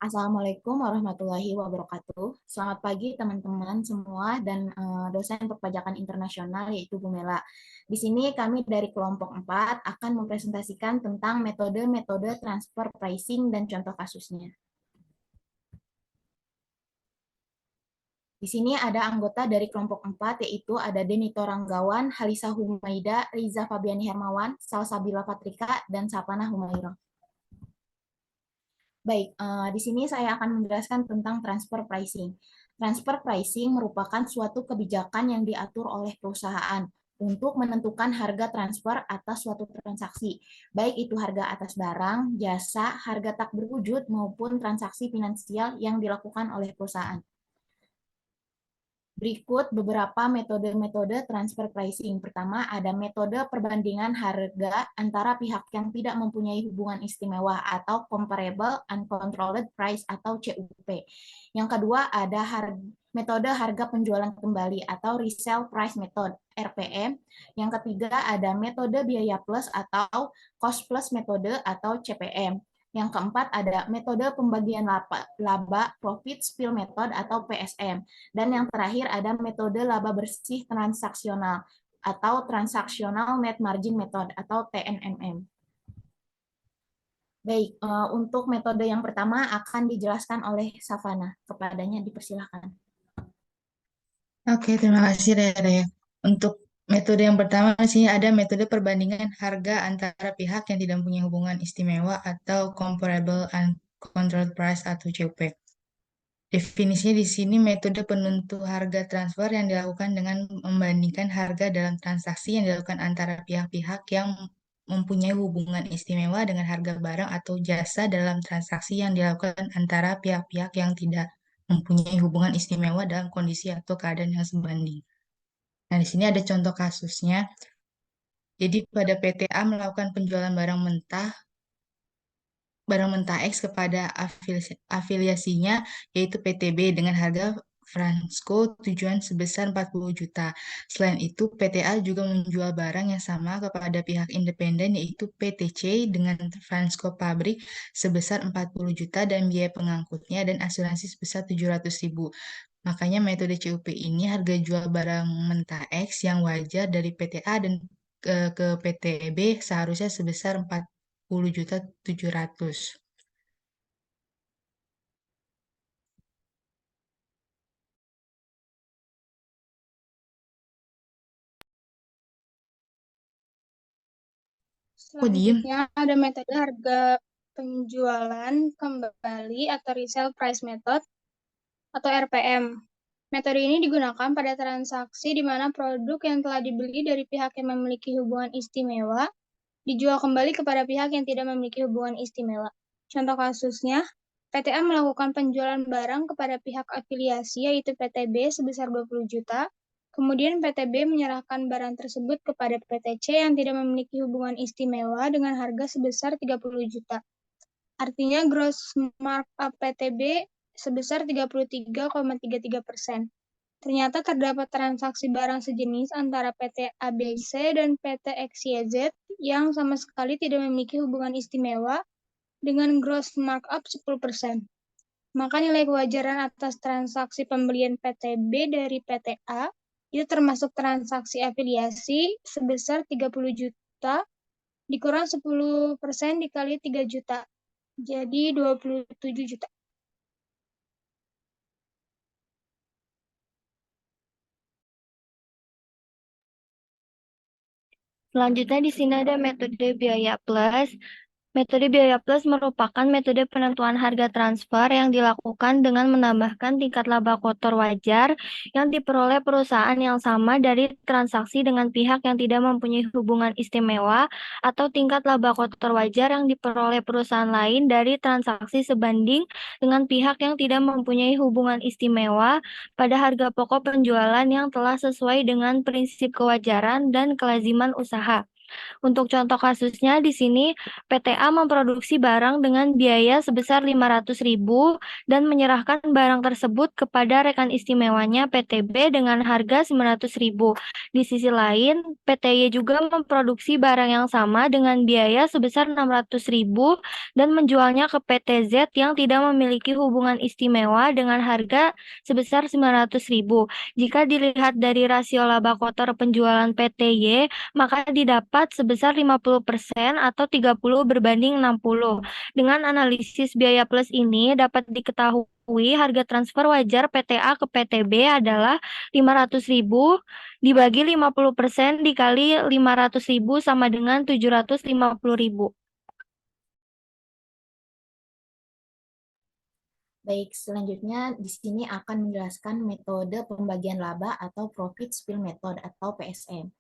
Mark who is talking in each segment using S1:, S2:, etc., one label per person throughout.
S1: Assalamualaikum warahmatullahi wabarakatuh. Selamat pagi teman-teman semua dan dosen perpajakan internasional yaitu Bu Mela. Di sini kami dari kelompok 4 akan mempresentasikan tentang metode-metode transfer pricing dan contoh kasusnya. Di sini ada anggota dari kelompok 4 yaitu ada Denito Ranggawan, Halisa Humaida, Riza Fabiani Hermawan, Salsabila Patrika, dan Sapana Humairah. Baik, di sini saya akan menjelaskan tentang transfer pricing. Transfer pricing merupakan suatu kebijakan yang diatur oleh perusahaan untuk menentukan harga transfer atas suatu transaksi, baik itu harga atas barang, jasa, harga tak berwujud, maupun transaksi finansial yang dilakukan oleh perusahaan. Berikut beberapa metode-metode transfer pricing. Pertama, ada metode perbandingan harga antara pihak yang tidak mempunyai hubungan istimewa atau comparable uncontrolled price atau CUP. Yang kedua, ada metode harga penjualan kembali atau resale price method RPM. Yang ketiga, ada metode biaya plus atau cost plus metode atau CPM. Yang keempat ada metode pembagian laba profit spill method atau PSM. Dan yang terakhir ada metode laba bersih transaksional atau transactional net margin method atau TNMM. Baik, untuk metode yang pertama akan dijelaskan oleh Savana. Kepadanya dipersilahkan.
S2: Oke, terima kasih Rere. Untuk metode yang pertama sih ada metode perbandingan harga antara pihak yang tidak punya hubungan istimewa atau comparable uncontrolled price atau CUP. Definisinya di sini metode penentu harga transfer yang dilakukan dengan membandingkan harga dalam transaksi yang dilakukan antara pihak-pihak yang mempunyai hubungan istimewa dengan harga barang atau jasa dalam transaksi yang dilakukan antara pihak-pihak yang tidak mempunyai hubungan istimewa dalam kondisi atau keadaan yang sebanding. Nah, di sini ada contoh kasusnya. Jadi pada PTA melakukan penjualan barang mentah X kepada afiliasinya yaitu PTB dengan harga Fransko tujuan sebesar 40 juta. Selain itu, PTA juga menjual barang yang sama kepada pihak independen yaitu PTC dengan Fransko pabrik sebesar 40 juta dan biaya pengangkutnya dan asuransi sebesar 700.000. Makanya metode CUP ini harga jual barang mentah X yang wajar dari PTA dan ke PTB seharusnya sebesar 40.700.000. Kok diem?
S3: Selanjutnya ada metode harga penjualan kembali atau resale price method atau RPM. Metode ini digunakan pada transaksi di mana produk yang telah dibeli dari pihak yang memiliki hubungan istimewa dijual kembali kepada pihak yang tidak memiliki hubungan istimewa. Contoh kasusnya, PTA melakukan penjualan barang kepada pihak afiliasi yaitu PTB sebesar 20 juta, kemudian PTB menyerahkan barang tersebut kepada PTC yang tidak memiliki hubungan istimewa dengan harga sebesar 30 juta. Artinya gross markup PTB sebesar 33,33%. Ternyata terdapat transaksi barang sejenis antara PT ABC dan PT XYZ yang sama sekali tidak memiliki hubungan istimewa dengan gross markup 10%. Maka nilai kewajaran atas transaksi pembelian PTB dari PTA itu termasuk transaksi afiliasi sebesar 30 juta dikurang 10% dikali 3 juta. Jadi 27 juta.
S4: Selanjutnya di sini ada metode biaya plus. Metode biaya plus merupakan metode penentuan harga transfer yang dilakukan dengan menambahkan tingkat laba kotor wajar yang diperoleh perusahaan yang sama dari transaksi dengan pihak yang tidak mempunyai hubungan istimewa atau tingkat laba kotor wajar yang diperoleh perusahaan lain dari transaksi sebanding dengan pihak yang tidak mempunyai hubungan istimewa pada harga pokok penjualan yang telah sesuai dengan prinsip kewajaran dan kelaziman usaha. Untuk contoh kasusnya di sini PTA memproduksi barang dengan biaya sebesar 500.000 dan menyerahkan barang tersebut kepada rekan istimewanya PTB dengan harga 900.000. Di sisi lain, PTY juga memproduksi barang yang sama dengan biaya sebesar 600.000 dan menjualnya ke PTZ yang tidak memiliki hubungan istimewa dengan harga sebesar 900.000. Jika dilihat dari rasio laba kotor penjualan PTY, maka didapat sebesar 50% atau 30 berbanding 60. Dengan analisis biaya plus ini dapat diketahui harga transfer wajar PTA ke PTB adalah 500.000 dibagi 50% dikali 500.000 sama dengan 750.000.
S1: Baik, selanjutnya di sini akan menjelaskan metode pembagian laba atau Profit Split Method atau PSM.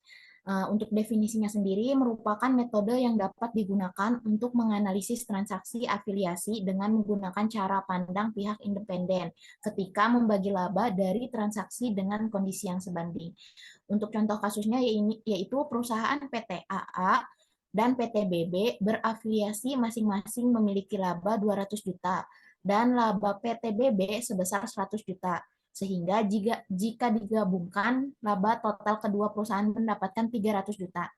S1: Untuk definisinya sendiri merupakan metode yang dapat digunakan untuk menganalisis transaksi afiliasi dengan menggunakan cara pandang pihak independen ketika membagi laba dari transaksi dengan kondisi yang sebanding. Untuk contoh kasusnya yaitu perusahaan PT AA dan PT BB berafiliasi masing-masing memiliki laba 200 juta dan laba PT BB sebesar 100 juta. Sehingga jika digabungkan, laba total kedua perusahaan mendapatkan 300 juta.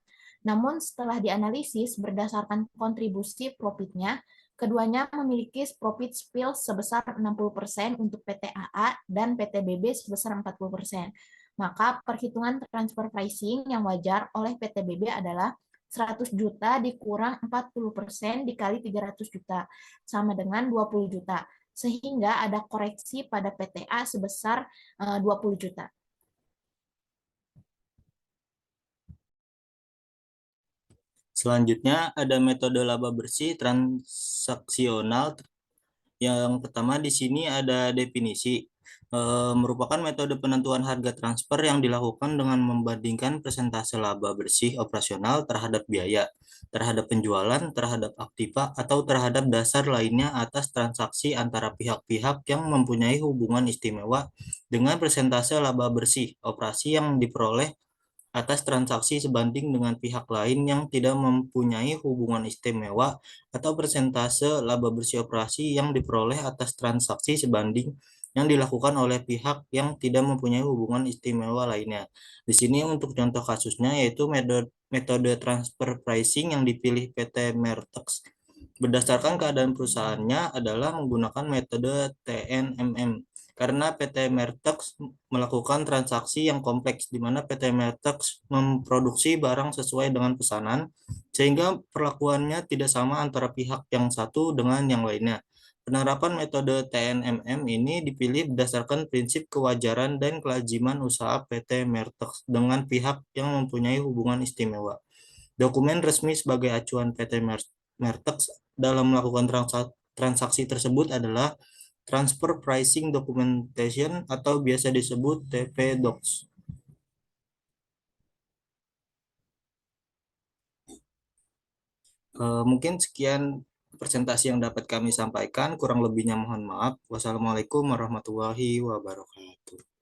S1: Namun setelah dianalisis berdasarkan kontribusi profitnya, keduanya memiliki profit split sebesar 60% untuk PT AA dan PT BB sebesar 40%. Maka perhitungan transfer pricing yang wajar oleh PT BB adalah 100 juta dikurang 40% dikali 300 juta, sama dengan 20 juta. Sehingga ada koreksi pada PTA sebesar 20 juta.
S5: Selanjutnya ada metode laba bersih transaksional. Yang pertama di sini ada definisi. Merupakan metode penentuan harga transfer yang dilakukan dengan membandingkan persentase laba bersih operasional terhadap biaya, terhadap penjualan, terhadap aktiva, atau terhadap dasar lainnya atas transaksi antara pihak-pihak yang mempunyai hubungan istimewa dengan persentase laba bersih operasi yang diperoleh atas transaksi sebanding dengan pihak lain yang tidak mempunyai hubungan istimewa atau persentase laba bersih operasi yang diperoleh atas transaksi sebanding yang dilakukan oleh pihak yang tidak mempunyai hubungan istimewa lainnya. Di sini untuk contoh kasusnya yaitu metode transfer pricing yang dipilih PT Mertex berdasarkan keadaan perusahaannya adalah menggunakan metode TNMM. Karena PT Mertex melakukan transaksi yang kompleks di mana PT Mertex memproduksi barang sesuai dengan pesanan sehingga perlakuannya tidak sama antara pihak yang satu dengan yang lainnya. Penerapan metode TNMM ini dipilih berdasarkan prinsip kewajaran dan kelaziman usaha PT Mertex dengan pihak yang mempunyai hubungan istimewa. Dokumen resmi sebagai acuan PT Mertex dalam melakukan transaksi tersebut adalah Transfer Pricing Documentation atau biasa disebut TP-Docs. Mungkin sekian presentasi yang dapat kami sampaikan, kurang lebihnya mohon maaf. Wassalamualaikum warahmatullahi wabarakatuh.